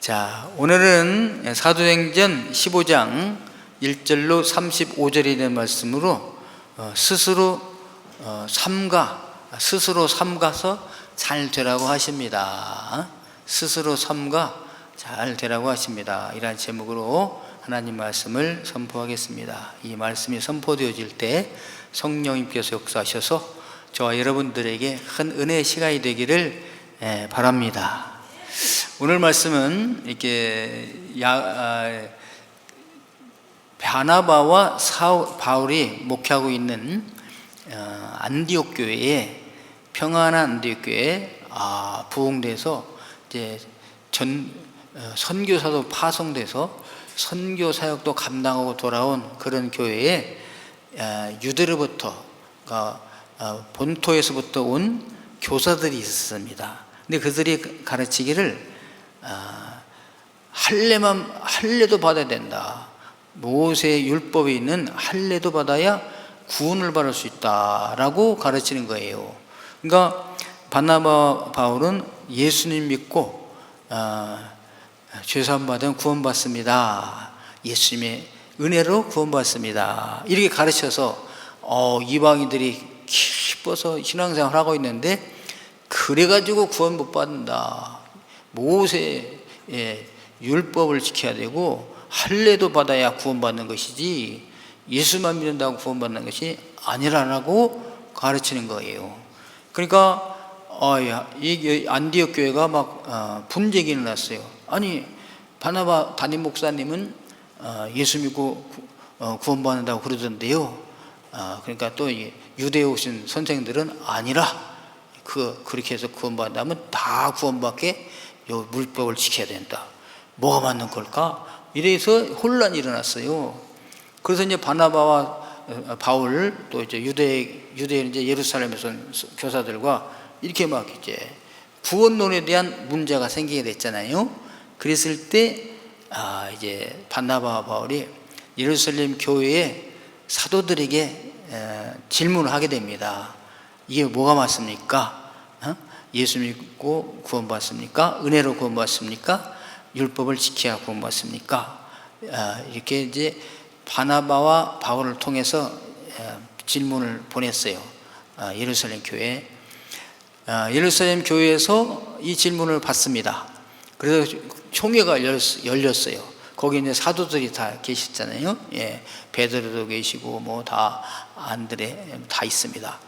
자, 오늘은 사도행전 15장 1절로 35절에 있는 말씀으로 스스로 삼가서 잘 되라고 하십니다. 스스로 삼가 잘 되라고 하십니다. 이러한 제목으로 하나님 말씀을 선포하겠습니다. 이 말씀이 선포되어질 때 성령님께서 역사하셔서 저와 여러분들에게 큰 은혜의 시간이 되기를 바랍니다. 오늘 말씀은 이렇게 바나바와 바울이 목회하고 있는 안디옥 교회에, 평안한 안디옥 교회에 부흥돼서 이제 선교사도 파송돼서 선교 사역도 감당하고 돌아온 그런 교회에 유대로부터 본토에서부터 온 교사들이 있었습니다. 근데 그들이 가르치기를 할례도 받아야 된다. 모세의 율법에 있는 할례도 받아야 구원을 받을 수 있다라고 가르치는 거예요. 그러니까 바나바 바울은 예수님 믿고 죄사함 받으면 구원받습니다. 예수님의 은혜로 구원받습니다. 이렇게 가르쳐서 이방인들이 기뻐서 신앙생활을 하고 있는데, 그래가지고 구원 못 받는다. 모세의 율법을 지켜야 되고 할례도 받아야 구원받는 것이지 예수만 믿는다고 구원받는 것이 아니라고 가르치는 거예요. 그러니까 이 안디옥 교회가 막 분쟁이 일어났어요. 아니, 바나바 담임 목사님은 예수 믿고 구원받는다고 그러던데요. 그러니까 또 유대에 오신 선생들은 아니라 그렇게 해서 구원받는다면 다 구원받게 요 율법을 지켜야 된다. 뭐가 맞는 걸까? 이래서 혼란이 일어났어요. 그래서 이제 바나바와 바울, 또 이제 유대 이제 예루살렘에서 온 교사들과 이렇게 막 이제 구원론에 대한 문제가 생기게 됐잖아요. 그랬을 때 이제 바나바와 바울이 예루살렘 교회의 사도들에게 질문을 하게 됩니다. 이게 뭐가 맞습니까? 예수 믿고 구원받습니까? 은혜로 구원받습니까? 율법을 지켜야 구원받습니까? 이렇게 이제 바나바와 바울을 통해서 질문을 보냈어요. 예루살렘 교회에. 예루살렘 교회에서 이 질문을 받습니다. 그래서 총회가 열렸어요. 거기 이제 사도들이 다 계셨잖아요. 베드로도 계시고 뭐 다 안드레 다 있습니다.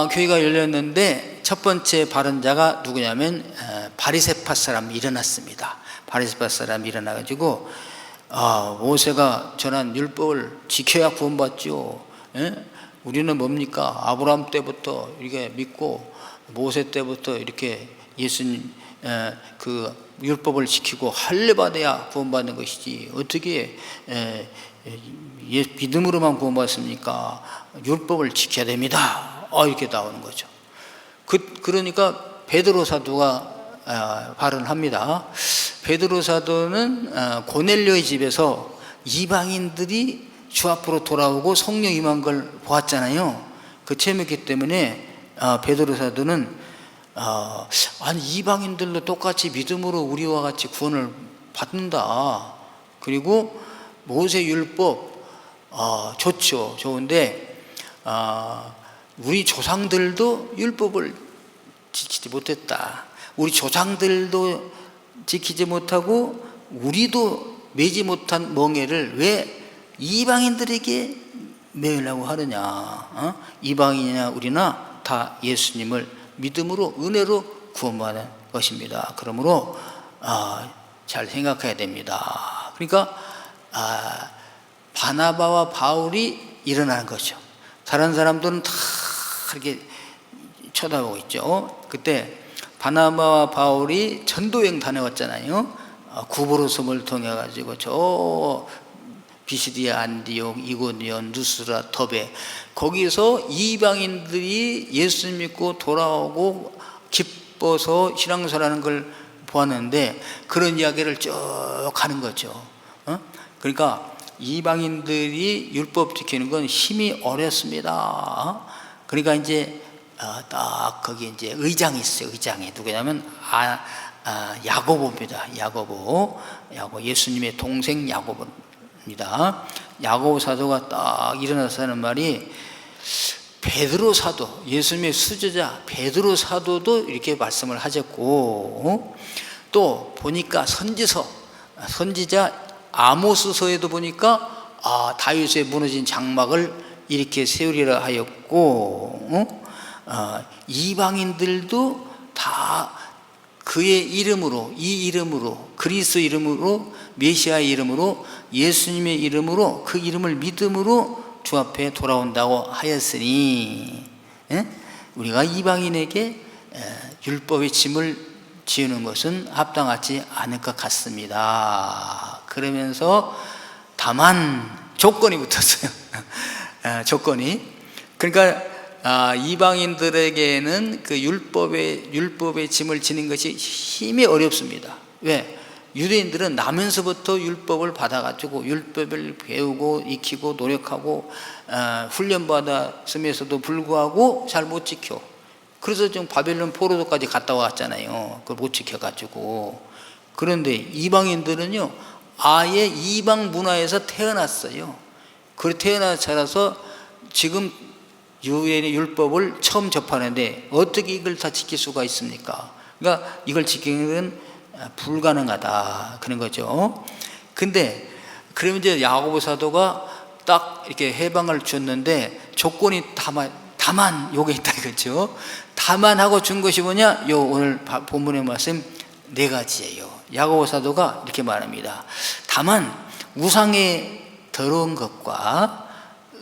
교회가 열렸는데 첫 번째 발언자가 누구냐면 바리새파 사람이 일어났습니다. 바리새파 사람이 일어나가지고 모세가 전한 율법을 지켜야 구원받죠. 우리는 뭡니까? 아브라함 때부터 이렇게 믿고 모세 때부터 이렇게 예수님 그 율법을 지키고 할례 받아야 구원받는 것이지 어떻게 믿음으로만 구원받습니까? 율법을 지켜야 됩니다. 이렇게 나오는 거죠. 그러니까 베드로 사도가 발언합니다. 베드로 사도는 고넬료의 집에서 이방인들이 주 앞으로 돌아오고 성령 임한 걸 보았잖아요. 그 체험했기 때문에 베드로 사도는 아니, 이방인들도 똑같이 믿음으로 우리와 같이 구원을 받는다. 그리고 모세 율법 좋죠. 좋은데 우리 조상들도 율법을 지키지 못했다. 우리 조상들도 지키지 못하고 우리도 매지 못한 멍에를 왜 이방인들에게 매으려고 하느냐. 이방인이나 우리나 다 예수님을 믿음으로 은혜로 구원받는 것입니다. 그러므로 잘 생각해야 됩니다. 그러니까 바나바와 바울이 일어나는 거죠. 다른 사람들은 다 이렇게 쳐다보고 있죠. 그때 바나바와 바울이 전도여행 다녀왔잖아요. 구브로 섬을 통해 가지고 저 비시디아, 안디옥, 이고니온, 누스라, 더베, 거기서 이방인들이 예수 믿고 돌아오고 기뻐서 신앙생활하는 걸 보았는데 그런 이야기를 쭉 하는 거죠. 그러니까 이방인들이 율법 지키는 건 힘이 어렵습니다. 그러니까 이제 딱 거기 이제 의장이 있어요. 의장이 누구냐면 야고보입니다. 야고보 예수님의 동생 야고보입니다. 야고보 사도가 딱 일어나서 하는 말이, 베드로 사도, 예수님의 수제자 베드로 사도도 이렇게 말씀을 하셨고, 또 보니까 선지자 아모스서에도 보니까 다윗의 무너진 장막을 이렇게 세우리라 하였고, 이방인들도 다 그의 이름으로, 이 이름으로, 그리스도 이름으로, 메시아의 이름으로, 예수님의 이름으로, 그 이름을 믿음으로 주 앞에 돌아온다고 하였으니, 우리가 이방인에게 율법의 짐을 지우는 것은 합당하지 않을 것 같습니다. 그러면서 다만 조건이 붙었어요. 조건이. 그러니까 이방인들에게는 그 율법의 짐을 지는 것이 힘이 어렵습니다. 왜? 유대인들은 나면서부터 율법을 받아가지고 율법을 배우고 익히고 노력하고 훈련받았음에서도 불구하고 잘 못 지켜. 그래서 지금 바벨론 포로도까지 갔다 왔잖아요. 그걸 못 지켜가지고. 그런데 이방인들은요, 아예 이방 문화에서 태어났어요. 그리고 태어나서 자라서 지금 유대인의 율법을 처음 접하는데 어떻게 이걸 다 지킬 수가 있습니까? 그러니까 이걸 지키는 불가능하다, 그런 거죠. 근데 그러면 이제 야고보 사도가 딱 이렇게 해방을 줬는데 조건이 다만 요게 있다 이거죠. 다만 하고 준 것이 뭐냐? 요 오늘 본문의 말씀 4가지예요. 야고보 사도가 이렇게 말합니다. 다만 우상의 더러운 것과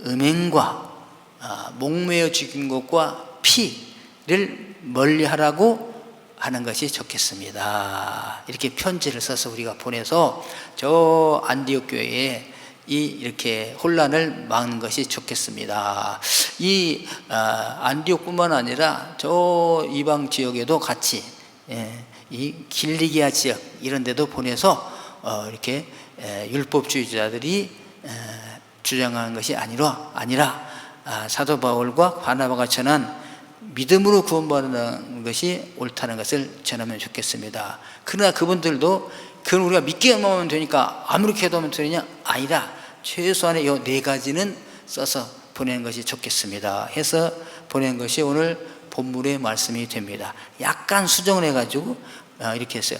음행과 목매어 죽인 것과 피를 멀리하라고 하는 것이 좋겠습니다. 이렇게 편지를 써서 우리가 보내서 저 안디옥 교회에 이렇게 혼란을 막는 것이 좋겠습니다. 이 안디옥뿐만 아니라 저 이방 지역에도 같이, 이 길리기아 지역 이런 데도 보내서 이렇게 율법주의자들이 주장하는 것이 아니라 사도 바울과 바나바가 전한 믿음으로 구원받는 것이 옳다는 것을 전하면 좋겠습니다. 그러나 그분들도 그건 우리가 믿기만 하면 되니까 아무렇게 해도 하면 되느냐? 아니라 최소한의 이 4가지는 써서 보내는 것이 좋겠습니다 해서 보낸 것이 오늘 본문의 말씀이 됩니다. 약간 수정을 해가지고 이렇게 했어요.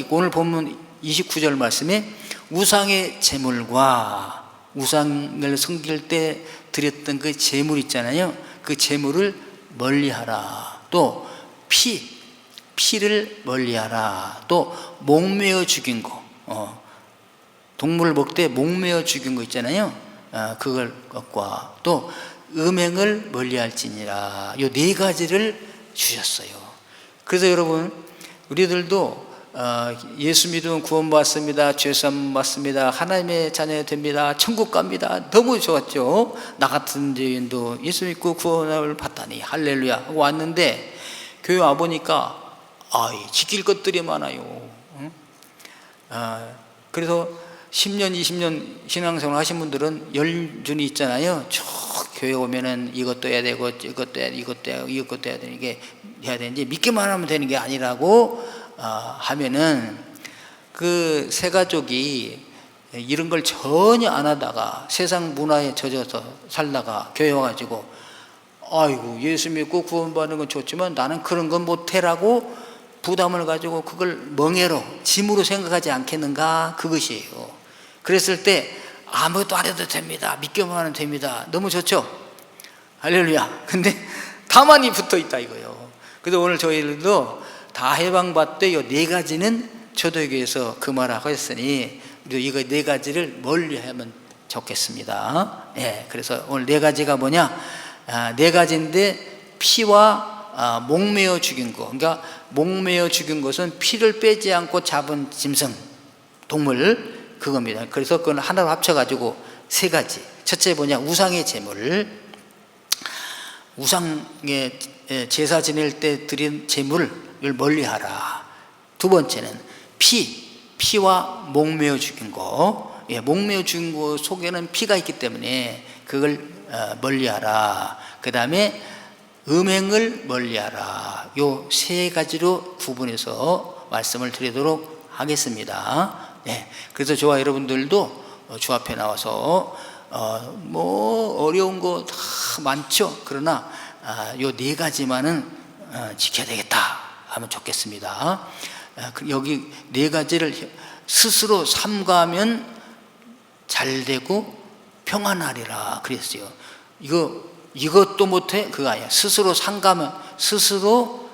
오늘 본문 29절 말씀에 우상의 제물과 우상을 섬길 때 드렸던 그 제물 있잖아요. 그 제물을 멀리하라. 또 피를 멀리하라. 또 목매어 죽인 거, 동물을 먹되 목매어 죽인 거 있잖아요. 그것과 또 음행을 멀리할지니라. 이 4가지를 주셨어요. 그래서 여러분, 우리들도 예수 믿으면 구원받습니다, 죄사함 받습니다, 하나님의 자녀 됩니다, 천국 갑니다. 너무 좋았죠. 나 같은 죄인도 예수 믿고 구원을 받다니 할렐루야 하고 왔는데 교회 와보니까 지킬 것들이 많아요. 그래서 10년 20년 신앙생활 하신 분들은 열준이 있잖아요. 쭉 교회 오면은 이것도 해야 되고 이것도 해야 되는 게 해야 되는지 믿기만 하면 되는 게 아니라고 하면은 그 세 가족이 이런 걸 전혀 안 하다가 세상 문화에 젖어서 살다가 교회 와가지고 아이고 예수 믿고 구원받는 건 좋지만 나는 그런 건 못해라고 부담을 가지고 그걸 멍해로 짐으로 생각하지 않겠는가, 그것이에요. 그랬을 때 아무것도 안 해도 됩니다, 믿기만 하면 됩니다, 너무 좋죠. 할렐루야. 근데 다만이 붙어 있다 이거예요. 그래서 오늘 저희들도 다 해방받되 이 4가지는 초대교회에서 그 말하고 했으니 이거 4가지를 멀리하면 좋겠습니다. 그래서 오늘 4가지가 뭐냐? 4가지인데 피와 목매어 죽인 거. 그러니까 목매어 죽인 것은 피를 빼지 않고 잡은 짐승, 동물, 그겁니다. 그래서 그건 하나로 합쳐가지고 3가지. 첫째 뭐냐? 우상의 제물. 우상의 제사 지낼 때 드린 제물을 멀리하라. 2번째는 피와 목매어 죽인 거. 목매어 죽인 거 속에는 피가 있기 때문에 그걸 멀리하라. 그 다음에 음행을 멀리하라. 요 3가지로 구분해서 말씀을 드리도록 하겠습니다. 네, 그래서 저와 여러분들도 주 앞에 나와서 뭐 어려운 거 다 많죠. 그러나 요 네 가지만은 지켜야 되겠다 하면 좋겠습니다. 여기 네 가지를 스스로 삼가하면 잘 되고 평안하리라 그랬어요. 이것도 못해? 그거 아니야. 스스로 삼가면, 스스로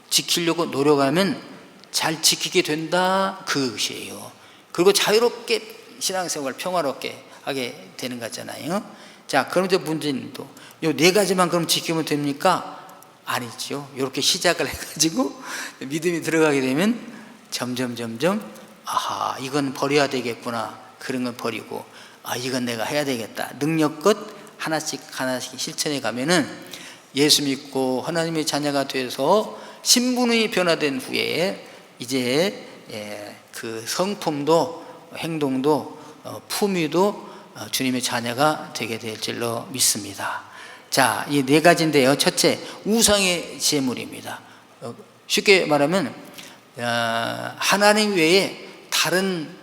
지키려고 노력하면 잘 지키게 된다, 그것이에요. 그리고 자유롭게 신앙생활 평화롭게 하게 되는 거잖아요. 자, 그런데 문제는 또 요 네 가지만 그럼 지키면 됩니까? 아니죠. 이렇게 시작을 해가지고 믿음이 들어가게 되면 점점 아하, 이건 버려야 되겠구나. 그런 건 버리고, 이건 내가 해야 되겠다. 능력껏 하나씩 실천해 가면은 예수 믿고 하나님의 자녀가 돼서 신분이 변화된 후에 이제 그 성품도 행동도 품위도 주님의 자녀가 되게 될 줄로 믿습니다. 자, 이 네 가지인데요. 첫째, 우상의 제물입니다. 쉽게 말하면 하나님 외에 다른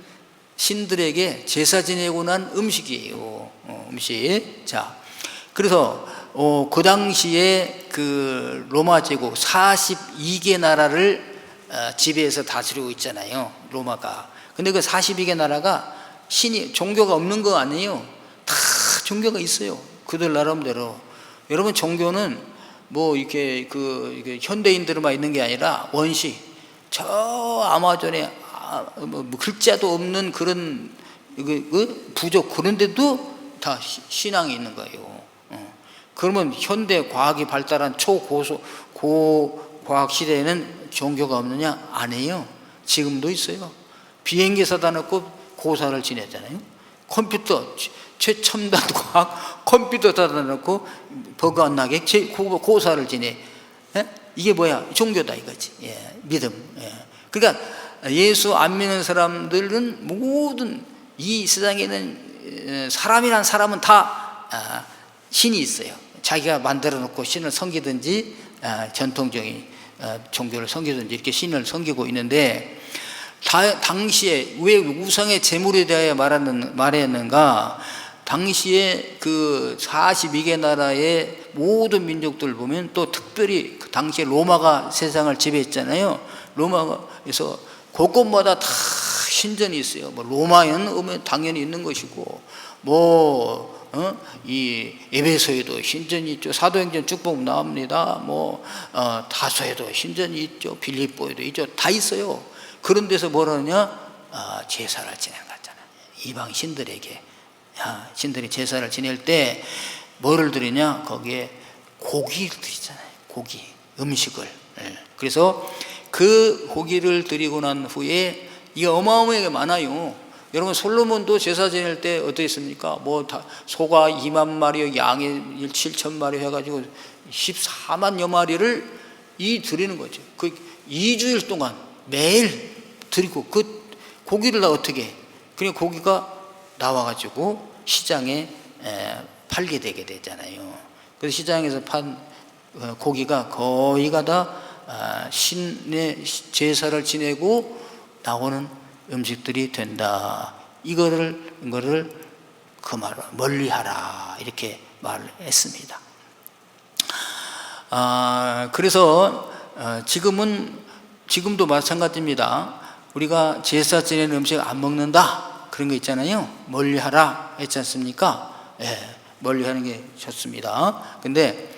신들에게 제사 지내고 난 음식이에요. 음식. 자, 그래서 그 당시에 그 로마 제국 42개 나라를 지배해서 다스리고 있잖아요, 로마가. 근데 그 42개 나라가 종교가 없는 거 아니에요. 다 종교가 있어요, 그들 나름대로. 여러분, 종교는 뭐 이게 현대인들만 있는 게 아니라 원시 저 아마존에 뭐 글자도 없는 그런 부족, 그런데도 다 신앙이 있는 거예요. 그러면 현대 과학이 발달한 고과학 시대에는 종교가 없느냐? 아니에요. 지금도 있어요. 비행기 사다 놓고 고사를 지내잖아요. 컴퓨터, 최첨단 과학 컴퓨터 사다 놓고 버그 안 나게 고사를 지내. 이게 뭐야? 종교다 이거지. 믿음. 그러니까 예수 안 믿는 사람들은 모든 이 세상에는 사람이란 사람은 다 신이 있어요. 자기가 만들어 놓고 신을 섬기든지 전통적인 종교를 섬기든지 이렇게 신을 섬기고 있는데, 당시에 왜 우상의 제물에 대하여 말했는가? 당시에 그 42개 나라의 모든 민족들 보면, 또 특별히 그 당시에 로마가 세상을 지배했잖아요. 로마에서 곳곳마다 다 신전이 있어요. 뭐 로마에는 오면 당연히 있는 것이고, 이 에베소에도 신전이 있죠. 사도행전 쭉 보면 나옵니다. 다소에도 신전이 있죠. 빌립보에도 있죠. 다 있어요. 그런 데서 뭐라냐? 제사를 지내는 거잖아요. 이방 신들에게. 신들이 제사를 지낼 때 뭐를 드리냐? 거기에 고기를 드리잖아요. 고기, 음식을. 그래서 그 고기를 드리고 난 후에 이게 어마어마하게 많아요. 여러분, 솔로몬도 제사 지낼 때 어떻습니까? 소가 2만 마리, 양이 7,000마리 해가지고 14만여 마리를 드리는 거죠. 그 2주일 동안 매일 드리고, 그 고기를 다 어떻게 해? 그냥 고기가 나와가지고 시장에 팔게 되게 되잖아요. 그래서 시장에서 판 고기가 거의가 다 신의 제사를 지내고 나오는 음식들이 된다. 이거를 멀리하라, 이렇게 말했습니다. 그래서 지금도 마찬가지입니다. 우리가 제사 지내는 음식 안 먹는다, 그런 거 있잖아요. 멀리하라 했지 않습니까? 멀리하는 게 좋습니다. 근데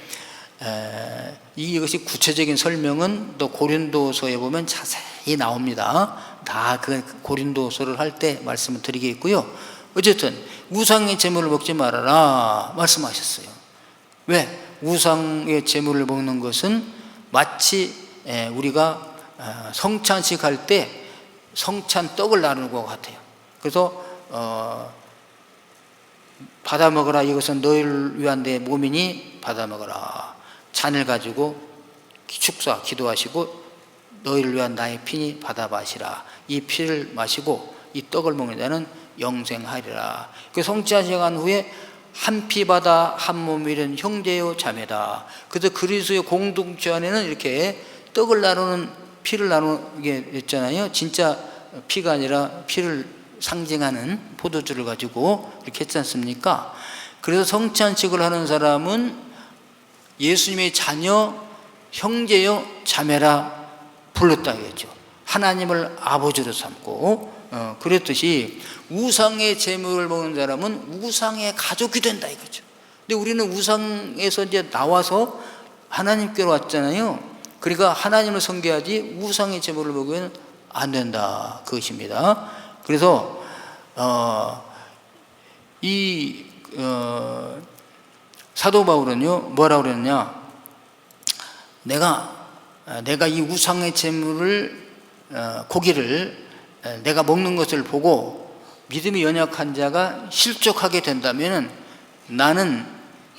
이것이 구체적인 설명은 또 고린도서에 보면 자세히 나옵니다. 다 그 고린도서를 할 때 말씀을 드리겠고요. 어쨌든 우상의 제물을 먹지 말아라 말씀하셨어요. 왜? 우상의 제물을 먹는 것은 마치 우리가 성찬식 할 때 성찬 떡을 나누는 것 같아요. 그래서 받아 먹어라, 이것은 너희를 위한 내 몸이니 받아 먹어라. 잔을 가지고 축사 기도하시고 너희를 위한 나의 피니 받아 마시라. 이 피를 마시고 이 떡을 먹는 자는 영생하리라. 그 성찬식한 후에 한 피 받아 한 몸 이른 형제요 자매다. 그래서 그리스도의 공동체 안에는 이렇게 떡을 나누는 피를 나누게 했잖아요. 진짜 피가 아니라 피를 상징하는 포도주를 가지고 이렇게 했지 않습니까? 그래서 성찬식을 하는 사람은 예수님의 자녀, 형제여, 자매라 불렀다 이거죠. 하나님을 아버지로 삼고, 그랬듯이 우상의 제물을 먹는 사람은 우상의 가족이 된다 이거죠. 근데 우리는 우상에서 이제 나와서 하나님께로 왔잖아요. 그러니까 하나님을 섬겨야지 우상의 제물을 먹으면 안 된다 그것입니다. 그래서 사도 바울은요 뭐라고 그랬냐, 내가 이 우상의 제물을 고기를 내가 먹는 것을 보고 믿음이 연약한 자가 실족하게 된다면 나는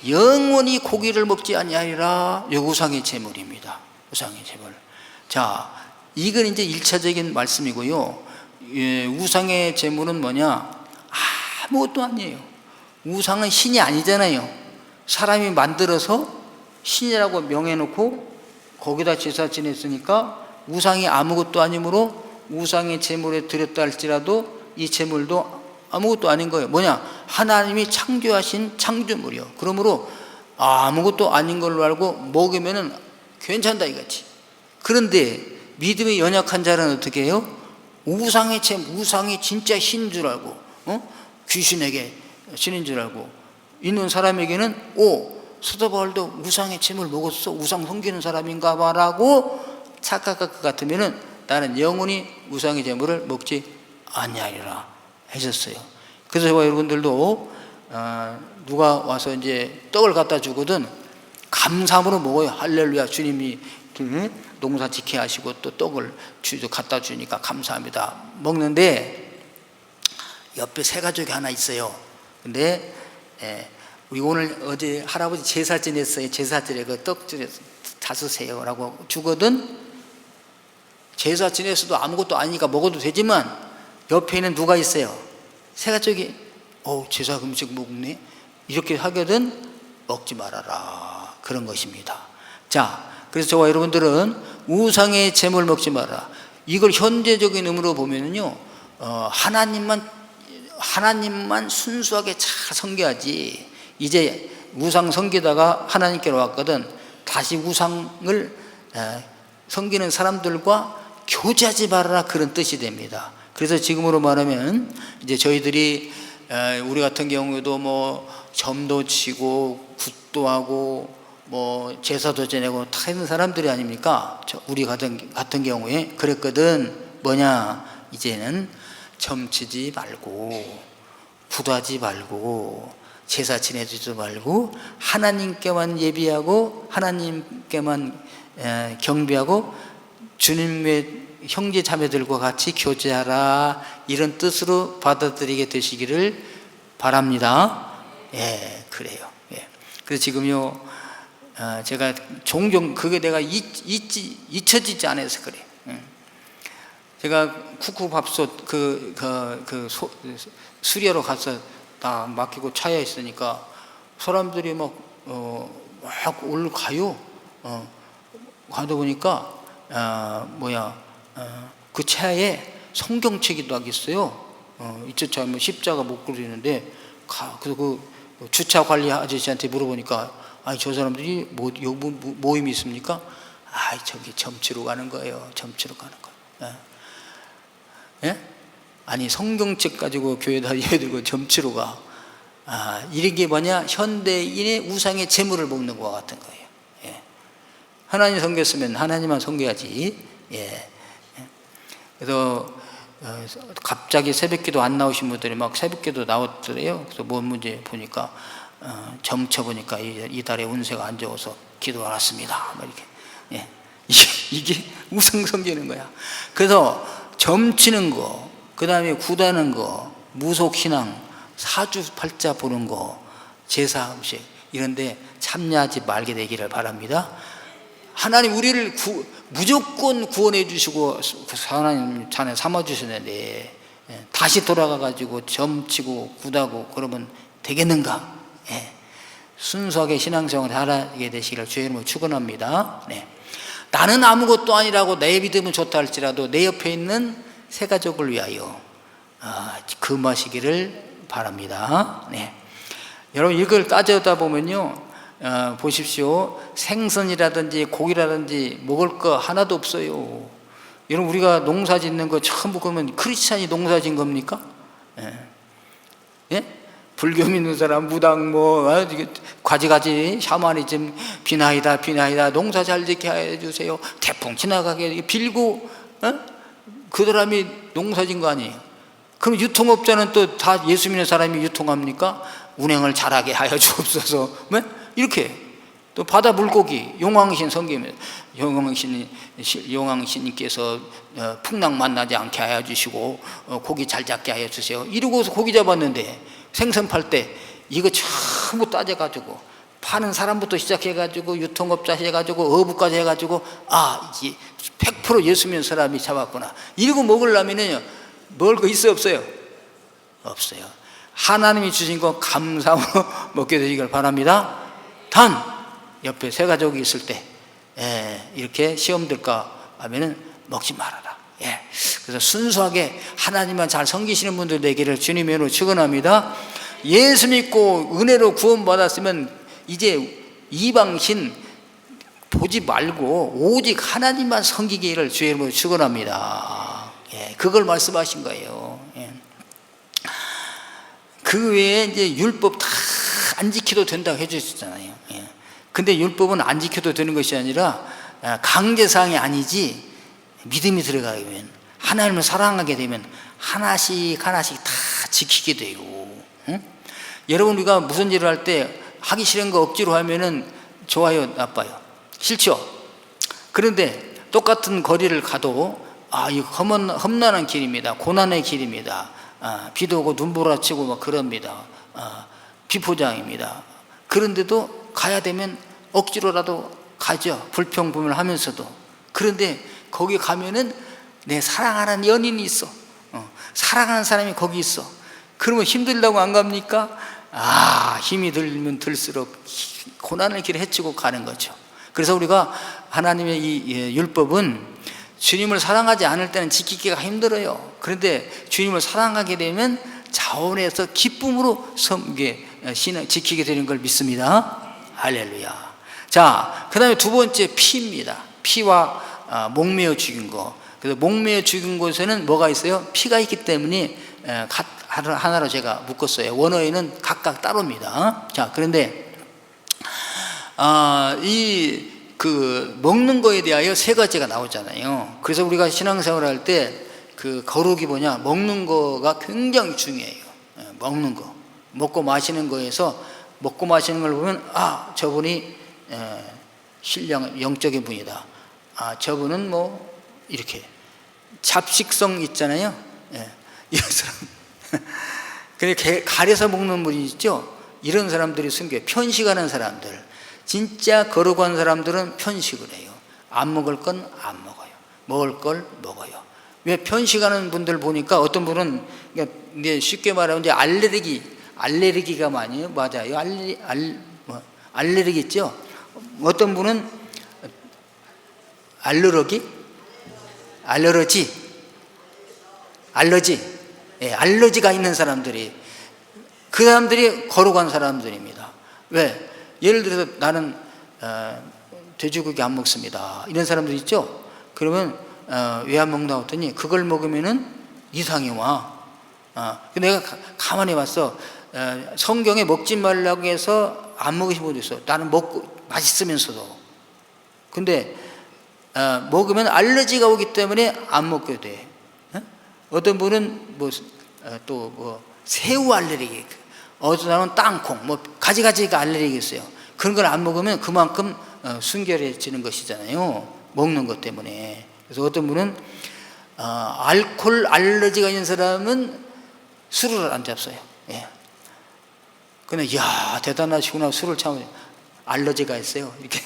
영원히 고기를 먹지 아니하리라. 이 우상의 제물입니다. 우상의 제물. 자, 이건 이제 1차적인 말씀이고요. 우상의 제물은 뭐냐? 아무것도 아니에요. 우상은 신이 아니잖아요. 사람이 만들어서 신이라고 명해놓고 거기다 제사 지냈으니까 우상이 아무것도 아니므로 우상의 제물에 드렸다 할지라도 이 제물도 아무것도 아닌 거예요. 뭐냐? 하나님이 창조하신 창조물이요. 그러므로 아무것도 아닌 걸로 알고 먹으면은 괜찮다 이거지. 그런데 믿음이 연약한 자는 어떻게 해요? 우상이 진짜 신인 줄 알고, 귀신에게 신인 줄 알고 있는 사람에게는 사도 바울도 우상의 제물 먹었어, 우상 섬기는 사람인가 봐라고 착각할 것 같으면은 나는 영원히 우상의 제물을 먹지 아니하리라 하셨어요. 그래서 여러분들도 누가 와서 이제 떡을 갖다 주거든 감사함으로 먹어요. 할렐루야, 주님이 농사 지게 하시고 또 떡을 갖다 주니까 감사합니다. 먹는데 옆에 새 가족이 하나 있어요. 근데 우리 어제 할아버지 제사 지냈어요. 제사 지내 그 떡 다 쓰세요 라고 주거든. 제사 지냈어도 아무것도 아니니까 먹어도 되지만 옆에는 누가 있어요? 새 가족이 제사 음식 먹네 이렇게 하거든. 먹지 말아라 그런 것입니다. 자, 그래서 저와 여러분들은 우상의 제물 먹지 마라. 이걸 현재적인 의미로 보면은요, 하나님만 순수하게 잘 섬겨야지. 이제 우상 섬기다가 하나님께로 왔거든. 다시 우상을 섬기는 사람들과 교제하지 말아라 그런 뜻이 됩니다. 그래서 지금으로 말하면 이제 저희들이 우리 같은 경우에도 뭐 점도 치고 굿도 하고 뭐 제사도 지내고 다 있는 사람들이 아닙니까? 우리 같은 경우에 그랬거든. 뭐냐? 이제는 점치지 말고 굿하지 말고 제사 지내지도 말고 하나님께만 예비하고 하나님께만 경배하고 주님의 형제 자매들과 같이 교제하라 이런 뜻으로 받아들이게 되시기를 바랍니다. 그래요. 그래서 지금요 제가 종종 그게 내가 잊혀지지 않아서 그래. 제가 쿠쿠밥솥 수리하러 가서 다 맡기고 차에 있으니까 사람들이 막 올라가요. 가다 보니까 그 차에 성경책이 딱 있어요. 이쪽 차에 십자가 못 그리는데 그래서 그 주차 관리 아저씨한테 물어보니까 저 사람들이 모임이 있습니까? 저기 점치러 가는 거예요. 점치러 가는 거예요. 예? 아니 성경책 가지고 교회에다 예들고 점치러 가. 이런 게 뭐냐? 현대인의 우상의 제물을 먹는 것과 같은 거예요. 하나님 섬겼으면 하나님만 섬겨야지. 그래서 갑자기 새벽기도 안 나오신 분들이 막 새벽기도 나왔더래요. 그래서 뭔 문제 보니까 점쳐보니까 이달에 운세가 안 좋아서 기도 안 왔습니다. 이렇게. 이게 우상 섬기는 거야. 그래서 점치는 거, 그 다음에 굿하는 거, 무속신앙, 사주팔자 보는 거, 제사 음식 이런데 참여하지 말게 되기를 바랍니다. 하나님 우리를 무조건 구원해 주시고 하나님 자녀 삼아 주셨는데 다시 돌아가 가지고 점치고 굿하고 그러면 되겠는가? 순수하게 신앙생활을 하게 되시기를 주의 이름으로 축원합니다. 나는 아무것도 아니라고 내비두면 좋다 할지라도 내 옆에 있는 새 가족을 위하여 금하시기를 바랍니다. 네. 여러분 이걸 따져다 보면요, 보십시오. 생선이라든지 고기라든지 먹을 거 하나도 없어요. 여러분 우리가 농사 짓는 거 전부 그러면 크리스찬이 농사 짓는 겁니까? 예? 예? 불교 믿는 사람 무당 가지가지 샤머니즘 비나이다 농사 잘 짓게 해주세요. 태풍 지나가게 빌고 그 사람이 농사 짓는 거 아니에요. 그럼 유통업자는 또 다 예수 믿는 사람이 유통합니까? 운행을 잘하게 하여 주옵소서. 이렇게 또 바다 물고기 용왕신 섬기면 용왕신님께서 풍랑 만나지 않게 하여 주시고 고기 잘 잡게 하여 주세요. 이러고서 고기 잡았는데 생선 팔 때 이거 전부 따져가지고 파는 사람부터 시작해가지고 유통업자 해가지고 어부까지 해가지고 이게 100% 예수 믿는 사람이 잡았구나. 이러고 먹으려면요 먹을 거 있어요 없어요? 없어요. 하나님이 주신 거 감사함으로 먹게 되시길 바랍니다. 단 옆에 새 가족이 있을 때 이렇게 시험 들까 하면은 먹지 말아라. 그래서 순수하게 하나님만 잘 섬기시는 분들 되기를 주님의 이름으로 축원합니다. 예수 믿고 은혜로 구원받았으면 이제 이방신 보지 말고 오직 하나님만 섬기기를 주의 이름으로 축원합니다. 그걸 말씀하신 거예요. 그 외에 이제 율법 다 안 지켜도 된다고 해주셨잖아요. 근데 율법은 안 지켜도 되는 것이 아니라 강제사항이 아니지, 믿음이 들어가면 하나님을 사랑하게 되면 하나씩 다 지키게 돼요. 여러분 우리가 무슨 일을 할 때 하기 싫은 거 억지로 하면은 좋아요 나빠요? 싫죠? 그런데 똑같은 거리를 가도 이거 험난한 길입니다. 고난의 길입니다. 비도 오고 눈보라치고 막 그럽니다. 비포장입니다. 그런데도 가야 되면 억지로라도 가죠. 불평불만하면서도. 그런데 거기 가면은 내 사랑하는 연인이 있어. 사랑하는 사람이 거기 있어. 그러면 힘들다고 안 갑니까? 힘이 들면 들수록 고난의 길을 헤치고 가는 거죠. 그래서 우리가 하나님의 이 율법은 주님을 사랑하지 않을 때는 지키기가 힘들어요. 그런데 주님을 사랑하게 되면 자원해서 기쁨으로 지키게 되는 걸 믿습니다. 할렐루야. 자, 그 다음에 두 번째 피입니다. 피와 목매어 죽인 거. 그래서 목매어 죽인 곳에는 뭐가 있어요? 피가 있기 때문에 하나로 제가 묶었어요. 원어에는 각각 따로입니다. 자, 그런데 먹는 거에 대하여 세 가지가 나오잖아요. 그래서 우리가 신앙생활 할 때 그 거룩이 뭐냐? 먹는 거가 굉장히 중요해요. 먹는 거. 먹고 마시는 거에서 먹고 마시는 걸 보면 저분이 신령 영적인 분이다. 저분은 이렇게 잡식성 있잖아요. 이런 사람. 근데 가려서 먹는 분이 있죠. 이런 사람들이 숨겨요. 편식하는 사람들. 진짜 거룩한 사람들은 편식을 해요. 안 먹을 건 안 먹어요. 먹을 걸 먹어요. 왜 편식하는 분들 보니까 어떤 분은 이제 쉽게 말하면 이제 알레르기가 많이 맞아요. 알레르기 있죠. 어떤 분은 알러지, 알러지가 있는 사람들이 그 사람들이 거룩한 사람들입니다. 왜? 예를 들어서 나는 돼지고기 안 먹습니다. 이런 사람들 있죠. 그러면 왜 안 먹나 했더니 그걸 먹으면은 이상이 와. 내가 가만히 봤어. 성경에 먹지 말라고 해서 안 먹으신 분도 있어. 나는 먹고 맛있으면서도. 근데 먹으면 알러지가 오기 때문에 안 먹게 돼. 어떤 분은 새우 알레르기, 어떤 사람은 땅콩, 가지가지가 알레르기 있어요. 그런 걸 안 먹으면 그만큼 순결해지는 것이잖아요. 먹는 것 때문에. 그래서 어떤 분은 알코올 알러지가 있는 사람은 술을 안 잡어요. 근데 대단하시구나. 술을 참으세요. 알러지가 있어요. 이렇게.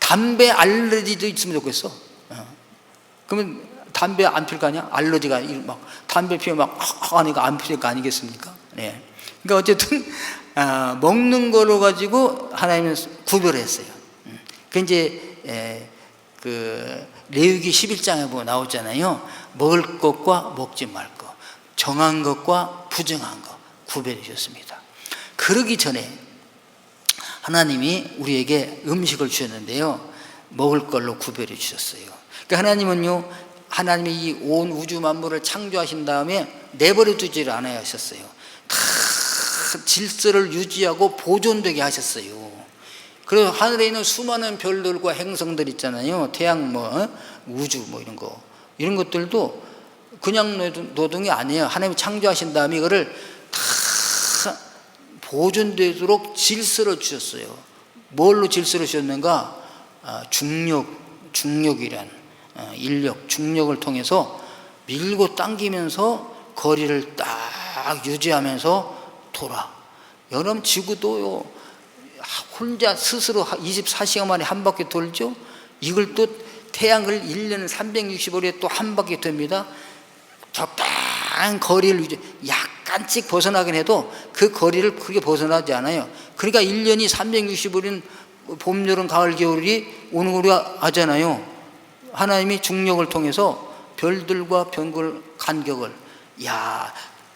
담배 알러지도 있으면 좋겠어. 그러면 담배 안 필 거 아니야? 알러지가 담배 피우면 하니까 안 필 거 아니겠습니까? 그러니까 어쨌든 먹는 거로 가지고 하나님은 구별했어요. 그 이제 그 레위기 11장에 보면 나오잖아요. 먹을 것과 먹지 말 것, 정한 것과 부정한 것 구별해 주셨습니다. 그러기 전에 하나님이 우리에게 음식을 주셨는데요, 먹을 걸로 구별해 주셨어요. 그러니까 하나님은요, 하나님이 이 온 우주 만물을 창조하신 다음에 내버려 두지를 않아야 하셨어요. 다 질서를 유지하고 보존되게 하셨어요. 그래서 하늘에 있는 수많은 별들과 행성들 있잖아요. 태양 우주 이런 것들도 그냥 노동이 아니에요. 하나님이 창조하신 다음에 이거를 다 보존되도록 질서를 주셨어요. 뭘로 질서를 주셨는가? 중력이란 인력, 중력을 통해서 밀고 당기면서 거리를 딱 유지하면서 돌아. 여러분 지구도요, 혼자 스스로 24시간 만에 한 바퀴 돌죠. 이걸 또 태양을 1년 365일에 또 한 바퀴 돕니다. 적당한 거리를 약간씩 벗어나긴 해도 그 거리를 크게 벗어나지 않아요. 그러니까 1년이 365일 봄, 여름, 가을, 겨울이 오는 걸 우리가 아잖아요. 하나님이 중력을 통해서 별들과 별들 간격을,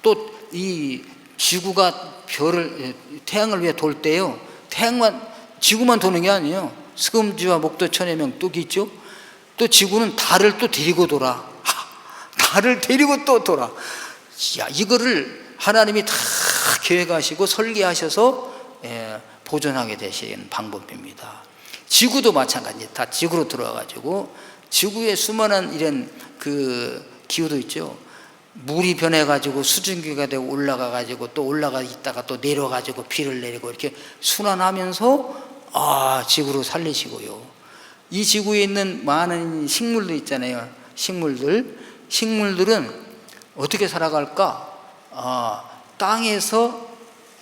또 이 지구가 태양을 위해 돌 때요, 지구만 도는 게 아니에요. 스금지와 목도 천해명 또 있죠. 또 지구는 달을 또 데리고 돌아. 달을 데리고 또 돌아. 이거를 하나님이 다 계획하시고 설계하셔서 보존하게 되신 방법입니다. 지구도 마찬가지. 다 지구로 들어와가지고 지구의 수많은 이런 그 기후도 있죠. 물이 변해가지고 수증기가 되고 올라가가지고 또 올라가 있다가 또 내려가지고 비를 내리고 이렇게 순환하면서 지구로 살리시고요. 이 지구에 있는 많은 식물들 있잖아요. 식물들은 어떻게 살아갈까? 땅에서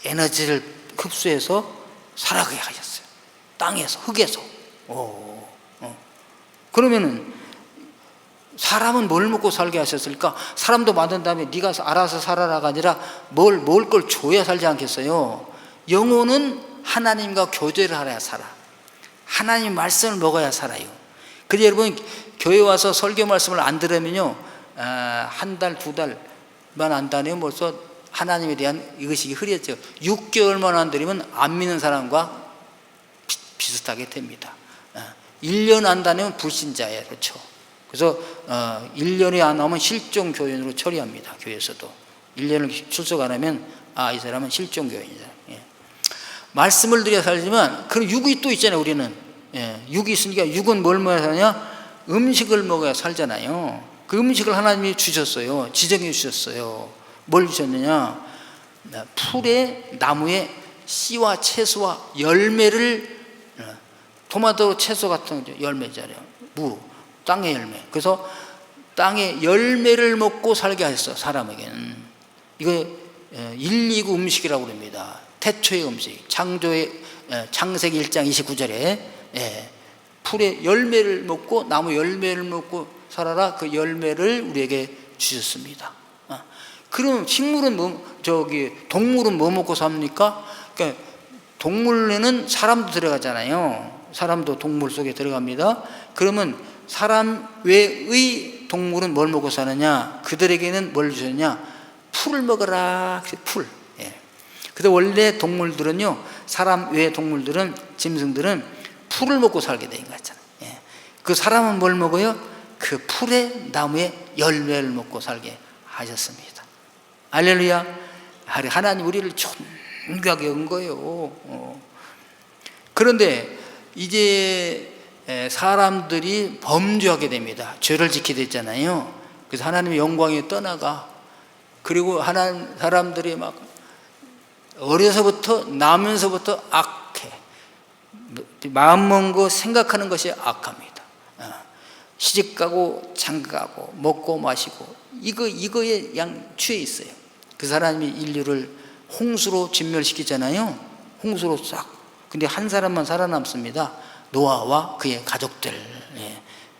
에너지를 흡수해서 살아가게 하셨어요. 땅에서, 흙에서. 그러면은 사람은 뭘 먹고 살게 하셨을까? 사람도 만든 다음에 네가 알아서 살아라가 아니라 먹을 걸 줘야 살지 않겠어요? 영혼은 하나님과 교제를 하여야 살아. 하나님 말씀을 먹어야 살아요. 그래서 여러분 교회 와서 설교 말씀을 안 들으면요, 한 달, 두 달만 안 다니면 벌써 하나님에 대한 이것이 흐렸죠. 6개월만 안 들으면 안 믿는 사람과 비슷하게 됩니다. 1년 안 다니면 불신자예요. 그렇죠? 그래서 1년이 안 나오면 실종교인으로 처리합니다. 교회에서도 1년을 출석 안 하면 이 사람은 실종교인이다. 말씀을 드려야 살지만 그런 육이 또 있잖아요. 우리는 육이 있으니까 육은 뭘 먹어야 사냐? 음식을 먹어야 살잖아요. 그 음식을 하나님이 주셨어요. 지정해 주셨어요. 뭘 주셨느냐? 풀에, 나무에 씨와 채소와 열매를, 토마토 채소 같은 열매잖아요. 땅의 열매. 그래서 땅의 열매를 먹고 살게 하셨어. 사람에게는. 이거 129 음식이라고 합니다. 태초의 음식. 창세기 1장 29절에 풀의 열매를 먹고 나무 열매를 먹고 살아라. 그 열매를 우리에게 주셨습니다. 그럼 식물은 동물은 뭐 먹고 삽니까? 그러니까 동물에는 사람도 들어가잖아요. 사람도 동물 속에 들어갑니다. 그러면 사람 외의 동물은 뭘 먹고 사느냐? 그들에게는 뭘 주셨냐? 풀을 먹어라. 풀. 그래서 원래 동물들은요, 사람 외의 동물들은, 짐승들은 풀을 먹고 살게 된 거잖아요. 그 사람은 뭘 먹어요? 그 풀의 나무의 열매를 먹고 살게 하셨습니다. 할렐루야. 하나님 우리를 존귀하게 한 거예요. 그런데 이제 사람들이 범죄하게 됩니다. 죄를 지키게 됐잖아요. 그래서 하나님의 영광이 떠나가. 그리고 사람들이 막 어려서부터 나면서부터 악해. 마음 먹은 거 생각하는 것이 악합니다. 시집가고 장가가고 먹고 마시고 이거에 취해 있어요. 그 사람이 인류를 홍수로 진멸시키잖아요. 홍수로 싹. 근데 한 사람만 살아남습니다. 노아와 그의 가족들.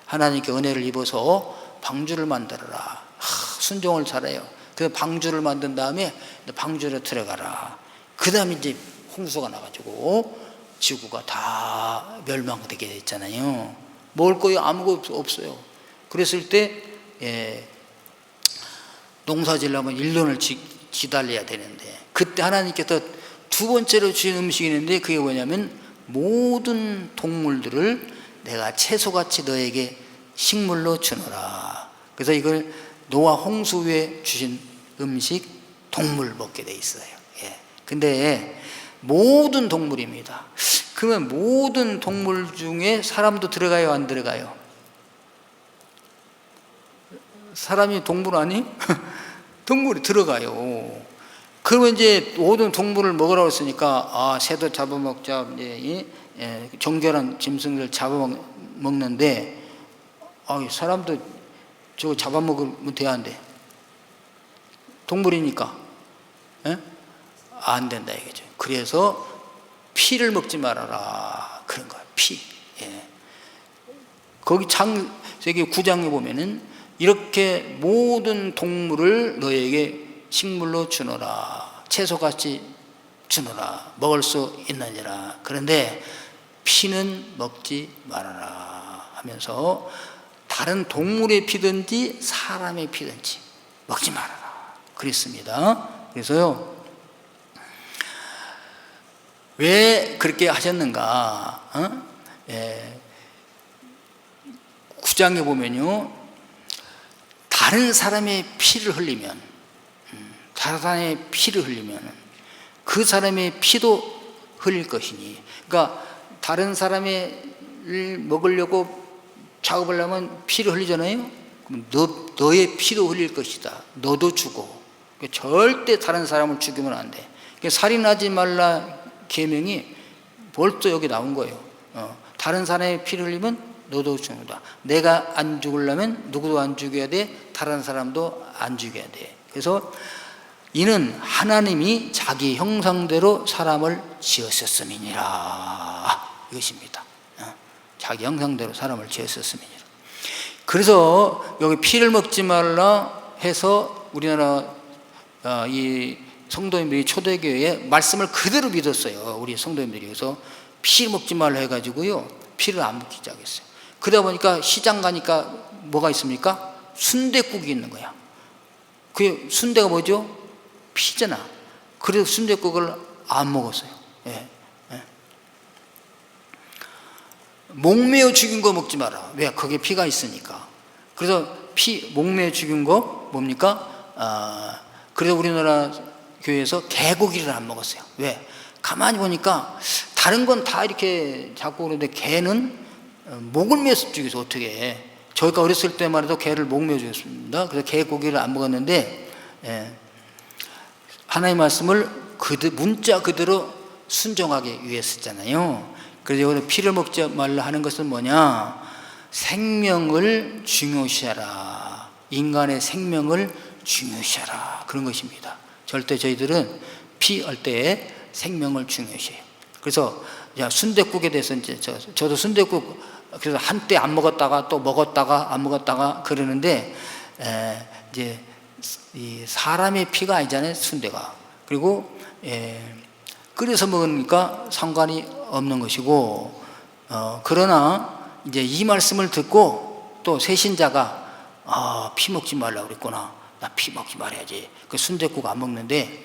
하나님께 은혜를 입어서 방주를 만들어라. 순종을 잘해요. 그 방주를 만든 다음에 방주로 들어가라. 그 다음에 이제 홍수가 나가지고 지구가 다 멸망되게 됐잖아요. 먹을 거에 아무것도 없어요. 그랬을 때 농사 지으려면 1년을 기다려야 되는데, 그때 하나님께서 두 번째로 주신 음식이 있는데, 그게 뭐냐면 모든 동물들을 내가 채소같이 너에게 식물로 주노라. 그래서 이걸 노아 홍수 후에 주신 음식, 동물 먹게 돼 있어요. 근데 모든 동물입니다. 그러면 모든 동물 중에 사람도 들어가요, 안 들어가요? 사람이 동물 아니? 동물이 들어가요. 그러면 이제 모든 동물을 먹으라고 했으니까, 새도 잡아먹자, 정결한 짐승을 잡아먹는데, 사람도 저거 잡아먹으면 돼야 안 돼? 동물이니까. 안 된다 이거죠. 그래서 피를 먹지 말아라, 그런 거예요. 피. 거기 창세기 9장에 보면은 이렇게 모든 동물을 너에게 식물로 주노라, 채소같이 주노라, 먹을 수 있느니라. 그런데 피는 먹지 말아라 하면서 다른 동물의 피든지 사람의 피든지 먹지 말아라 그랬습니다. 그래서요, 왜 그렇게 하셨는가? 9장에 보면요, 다른 사람의 피를 흘리면, 다른 사람의 피를 흘리면 그 사람의 피도 흘릴 것이니, 그러니까 다른 사람을 먹으려고 작업을 하면 피를 흘리잖아요. 그럼 너의 피도 흘릴 것이다. 너도 죽어. 절대 다른 사람을 죽이면 안 돼. 살인하지 말라 계명이 벌써 여기 나온 거예요. 다른 사람의 피를 흘리면 너도 죽는다. 내가 안 죽으려면 누구도 안 죽여야 돼. 다른 사람도 안 죽여야 돼. 그래서 이는 하나님이 자기 형상대로 사람을 지으셨음이니라, 이것입니다. 자기 형상대로 사람을 지으셨음이니라. 그래서 여기 피를 먹지 말라 해서 우리나라 이 성도님들이 초대교회에 말씀을 그대로 믿었어요. 우리 성도님들이. 그래서 피 먹지 말라 해가지고요, 피를 안 먹기 시작했어요. 그러다 보니까 시장 가니까 뭐가 있습니까? 순댓국이 있는 거야. 그 순대가 뭐죠? 피잖아. 그래서 순댓국을 안 먹었어요. 목매어 죽인 거 먹지 마라. 왜? 거기에 피가 있으니까. 그래서 목매어 죽인 거 뭡니까? 그래서 우리나라 교회에서 개고기를 안 먹었어요. 왜? 가만히 보니까 다른 건 다 이렇게 잡고 그러는데 개는 목을 매서 죽여서 어떻게 해. 저희가 어렸을 때만 해도 개를 목매어 죽였습니다. 그래서 개고기를 안 먹었는데, 하나님의 말씀을 문자 그대로 순종하기 위해서잖아요. 그래서 여기서 피를 먹지 말라 하는 것은 뭐냐? 생명을 중요시하라. 인간의 생명을 중요시하라. 그런 것입니다. 절대 저희들은 피 할 때에 생명을 중요시해요. 그래서 순댓국에 대해서 이제 저도 순댓국 그래서 한때 안 먹었다가 또 먹었다가 안 먹었다가 그러는데, 이제 이 사람의 피가 아니잖아요, 순대가. 그리고 끓여서 먹으니까 상관이 없는 것이고, 그러나 이제 이 말씀을 듣고 또 새신자가 피 먹지 말라고 그랬구나. 나 피 먹지 말아야지. 그 순댓국 안 먹는데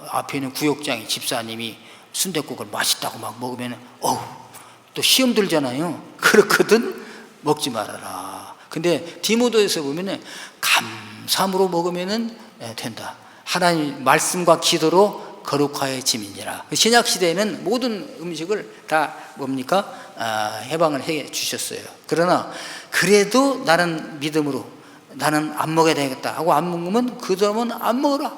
앞에 있는 구역장이 집사님이 순댓국을 맛있다고 막 먹으면 또 시험 들잖아요. 그렇거든. 먹지 말아라. 근데 디모데에서 보면은 감사함으로 먹으면은 된다. 하나님 말씀과 기도로 거룩하여짐이니라. 신약 시대에는 모든 음식을 다 뭡니까? 해방을 해 주셨어요. 그러나 그래도 나는 믿음으로 나는 안 먹어야 되겠다 하고 안 먹으면 그 사람은 안 먹어라.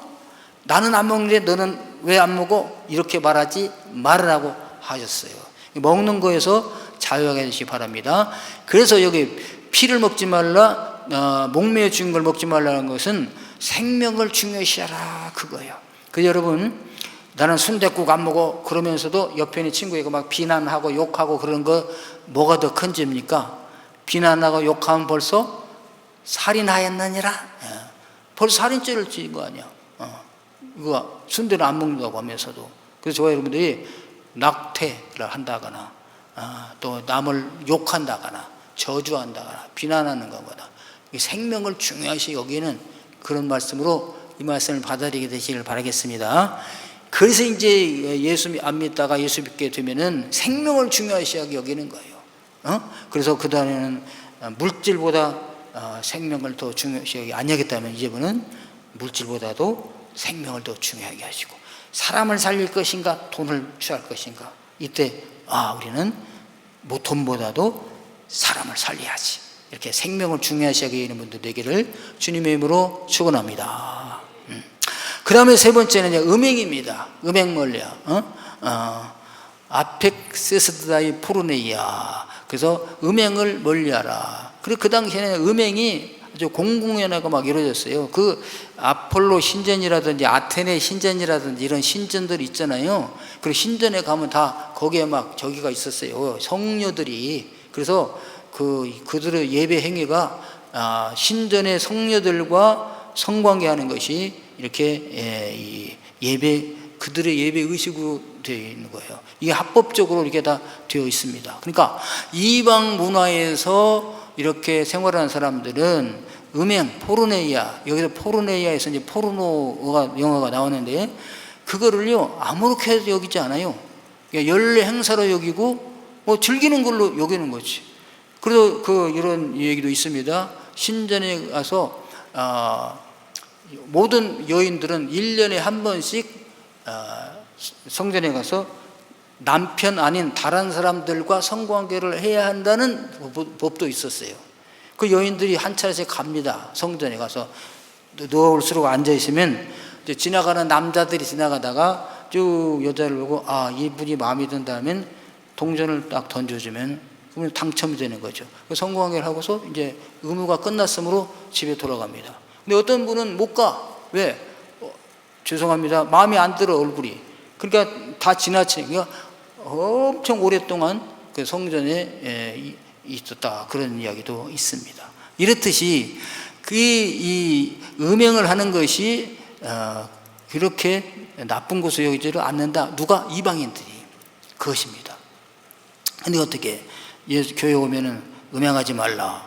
나는 안 먹는데 너는 왜 안 먹어? 이렇게 말하지 말으라고 하셨어요. 먹는 거에서 자유하게 되시기 바랍니다. 그래서 여기 피를 먹지 말라, 목매어 죽인 걸 먹지 말라는 것은 생명을 중요시하라, 그거예요. 그래서 여러분, 나는 순댓국 안 먹어 그러면서도 옆에 있는 친구에게 막 비난하고 욕하고 그런 거 뭐가 더 큰 죄입니까? 비난하고 욕하면 벌써 살인하였느니라. 벌써 살인죄를 지은 거 아니야. 이거 순대를 안 먹는다고 하면서도. 그래서 저와 여러분들이 낙태를 한다거나 또 남을 욕한다거나 저주한다거나 비난하는 것보다 생명을 중요시 여기는 그런 말씀으로 이 말씀을 받아들이게 되시길 바라겠습니다. 그래서 이제 예수 안 믿다가 예수 믿게 되면은 생명을 중요시 여기는 거예요. 그래서 그 다음에는 물질보다 생명을 더 중요시 여기 안 여겼다면 이제부터는 물질보다도 생명을 더 중요하게 하시고 사람을 살릴 것인가 돈을 취할 것인가 이때 우리는 뭐 돈보다도 사람을 살려야지 이렇게 생명을 중요시 여기는 분들 되기를 주님의 이름으로 축원합니다. 그 다음에 세 번째는 음행입니다. 음행 멀리야. 아펙세스다이 포르네이아. 그래서 음행을 멀리하라. 그리고 그 당시에는 음행이 아주 공공연하고 막 이루어졌어요. 그 아폴로 신전이라든지 아테네 신전이라든지 이런 신전들이 있잖아요. 그리고 신전에 가면 다 거기에 막 저기가 있었어요. 성녀들이. 그래서 그들의 예배 행위가 신전의 성녀들과 성관계하는 것이 이렇게 그들의 예배 의식으로 되어 있는 거예요. 이게 합법적으로 이렇게 다 되어 있습니다. 그러니까 이방 문화에서 이렇게 생활하는 사람들은 음행, 포르네이아, 여기서 포르네이아에서 이제 포르노가 영화가 나오는데 그거를요 아무렇게 여기지 않아요. 연례 행사로 여기고 뭐 즐기는 걸로 여기는 거지. 그래서 이런 얘기도 있습니다. 신전에 가서 모든 여인들은 1년에 한 번씩 성전에 가서 남편 아닌 다른 사람들과 성관계를 해야 한다는 법도 있었어요. 그 여인들이 한 차례씩 갑니다. 성전에 가서 누울수록 앉아있으면 이제 지나가는 남자들이 지나가다가 쭉 여자를 보고 이분이 마음에 든다면 동전을 딱 던져주면 그러면 당첨이 되는 거죠. 성관계를 하고서 이제 의무가 끝났으므로 집에 돌아갑니다. 근데 어떤 분은 못 가. 왜? 죄송합니다. 마음에 안 들어 얼굴이. 그러니까 다 지나치니까 엄청 오랫동안 그 성전에 있었다. 그런 이야기도 있습니다. 이렇듯이 이 음행을 하는 것이 그렇게 나쁜 것으로 여기지를 않는다. 누가? 이방인들이. 그것입니다. 근데 어떻게 교회 오면은 음행하지 말라,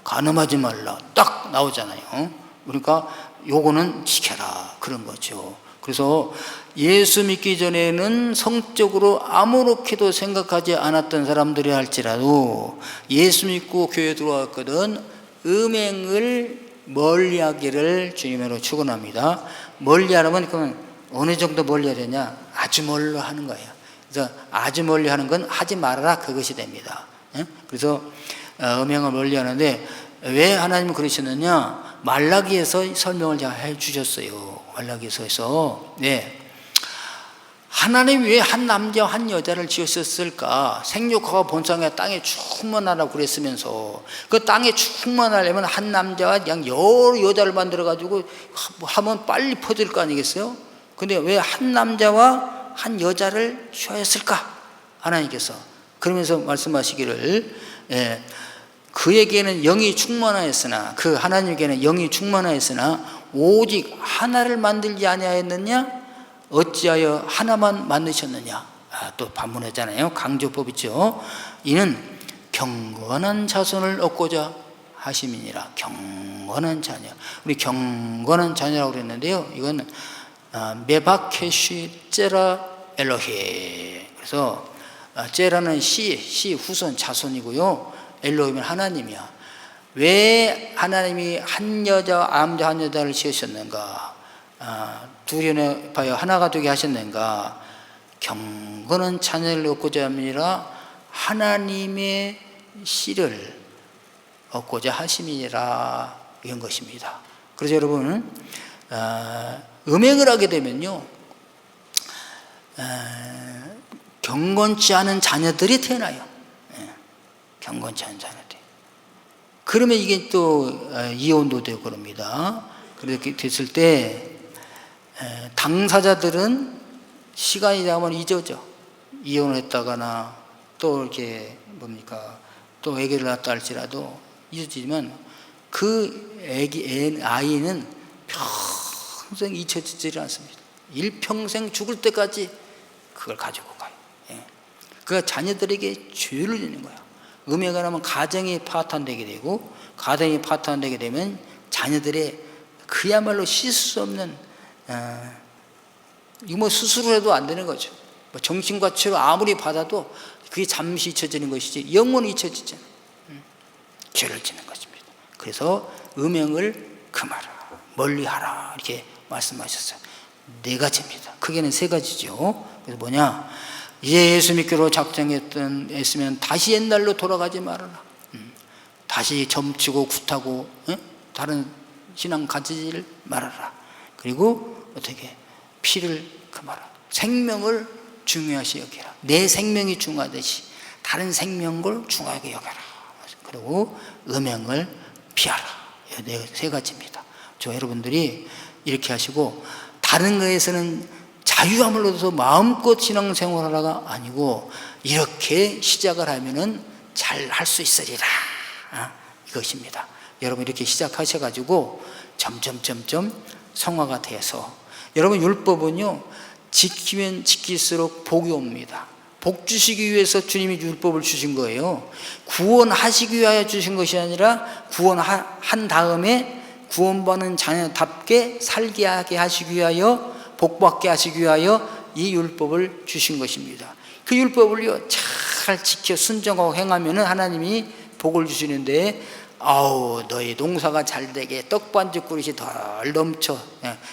간음하지 말라 딱 나오잖아요. 그러니까 요거는 지켜라 그런 거죠. 그래서 예수 믿기 전에는 성적으로 아무렇게도 생각하지 않았던 사람들이 할지라도 예수 믿고 교회에 들어왔거든 음행을 멀리하기를 주님으로 축원합니다. 멀리하려면 그건 어느 정도 멀리해야 되냐? 아주 멀리 하는 거예요. 그래서 아주 멀리 하는 건 하지 말아라 그것이 됩니다. 그래서 음행을 멀리 하는데 왜 하나님은 그러셨느냐? 말라기에서 설명을 해 주셨어요. 말라기에서 하나님이 왜 한 남자와 한 여자를 지으셨을까? 생육하고 번성해 땅에 충만하라고 그랬으면서 그 땅에 충만하려면 한 남자와 양 여러 여자를 만들어 가지고 하면 빨리 퍼질 거 아니겠어요? 근데 왜 한 남자와 한 여자를 취하였을까? 하나님께서 그러면서 말씀하시기를 그에게는 영이 충만하였으나 그 하나님께는 영이 충만하였으나 오직 하나를 만들지 아니하였느냐? 어찌하여 하나만 만드셨느냐? 또 반문했잖아요. 강조법 있죠. 이는 경건한 자손을 얻고자 하심이니라. 경건한 자녀. 우리 경건한 자녀라고 그랬는데요. 이건 메바케쉬 째라 엘로히. 그래서 째라는 시 후손 자손이고요. 엘로히는 하나님이야. 왜 하나님이 한 여자와 남자 한 여자를 지으셨는가? 둘이 봐요 하나가 되게 하셨는가? 경건한 자녀를 얻고자 함이라 하나님의 씨를 얻고자 하심이니라 이런 것입니다. 그래서 여러분 음행을 하게 되면요 경건치 않은 자녀들이 태어나요. 경건치 않은 자녀들이. 그러면 이게 또 이혼도 되고 그럽니다. 그렇게 됐을 때 당사자들은 시간이 지나면 잊어져. 이혼을 했다거나 또 이렇게 또 아기를 낳았다 할지라도 잊어지지만 그 아이는 평생 잊혀지지 않습니다. 일평생 죽을 때까지 그걸 가지고 가요. 그 자녀들에게 죄를 짓는 거야. 음해가 나면 가정이 파탄되게 되고, 가정이 파탄되게 되면 자녀들의 그야말로 씻을 수 없는, 이거 뭐 수술을 해도 안 되는 거죠. 뭐 정신과 치료 아무리 받아도 그게 잠시 잊혀지는 것이지 영원히 잊혀지잖아요. 죄를 짓는 것입니다. 그래서 음행을 금하라, 멀리하라 이렇게 말씀하셨어요. 네 가지입니다. 크게는 세 가지죠. 그래서 뭐냐, 이제 예수 믿기로 작정했으면 다시 옛날로 돌아가지 말아라. 다시 점치고 굿하고 다른 신앙 가지질 말아라. 그리고 어떻게 피를 금하라. 생명을 중요하시 여겨라. 내 생명이 중요하듯이 다른 생명을 중요하게 여겨라. 그리고 음행을 피하라. 네, 세 가지입니다. 저 여러분들이 이렇게 하시고, 다른 거에서는 자유함을 얻어서 마음껏 신앙생활하라가 아니고 이렇게 시작을 하면은 잘 할 수 있으리라, 이것입니다. 여러분 이렇게 시작하셔가지고 점점 성화가 돼서, 여러분 율법은요 지키면 지킬수록 복이 옵니다. 복 주시기 위해서 주님이 율법을 주신 거예요. 구원하시기 위하여 주신 것이 아니라 구원한 다음에 구원받는 자녀답게 살게 하게 하시기 위하여, 복받게 하시기 위하여 이 율법을 주신 것입니다. 그 율법을요 잘 지켜 순종하고 행하면은 하나님이 복을 주시는데, 아우 너희 농사가 잘 되게 떡반죽 그릇이 덜 넘쳐,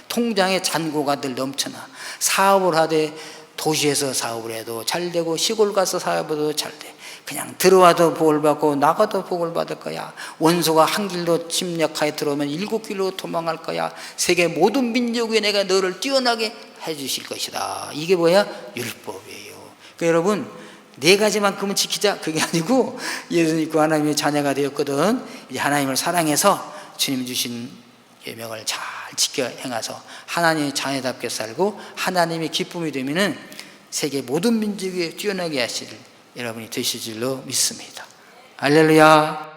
통장에 잔고가 늘 넘쳐나, 사업을 하되 도시에서 사업을 해도 잘 되고 시골 가서 사업해도 잘 돼. 그냥 들어와도 복을 받고 나가도 복을 받을 거야. 원수가 한 길로 침략하에 들어오면 7길로 도망갈 거야. 세계 모든 민족에 내가 너를 뛰어나게 해주실 것이다. 이게 뭐야? 율법이에요. 그러니까 여러분 네 가지만큼은 지키자, 그게 아니고 예수 믿고 하나님의 자녀가 되었거든. 이제 하나님을 사랑해서 주님 주신 계명을 잘 지켜 행해서 하나님의 자녀답게 살고 하나님의 기쁨이 되면은 세계 모든 민족에 뛰어나게 하실 여러분이 되실 줄로 믿습니다. 할렐루야.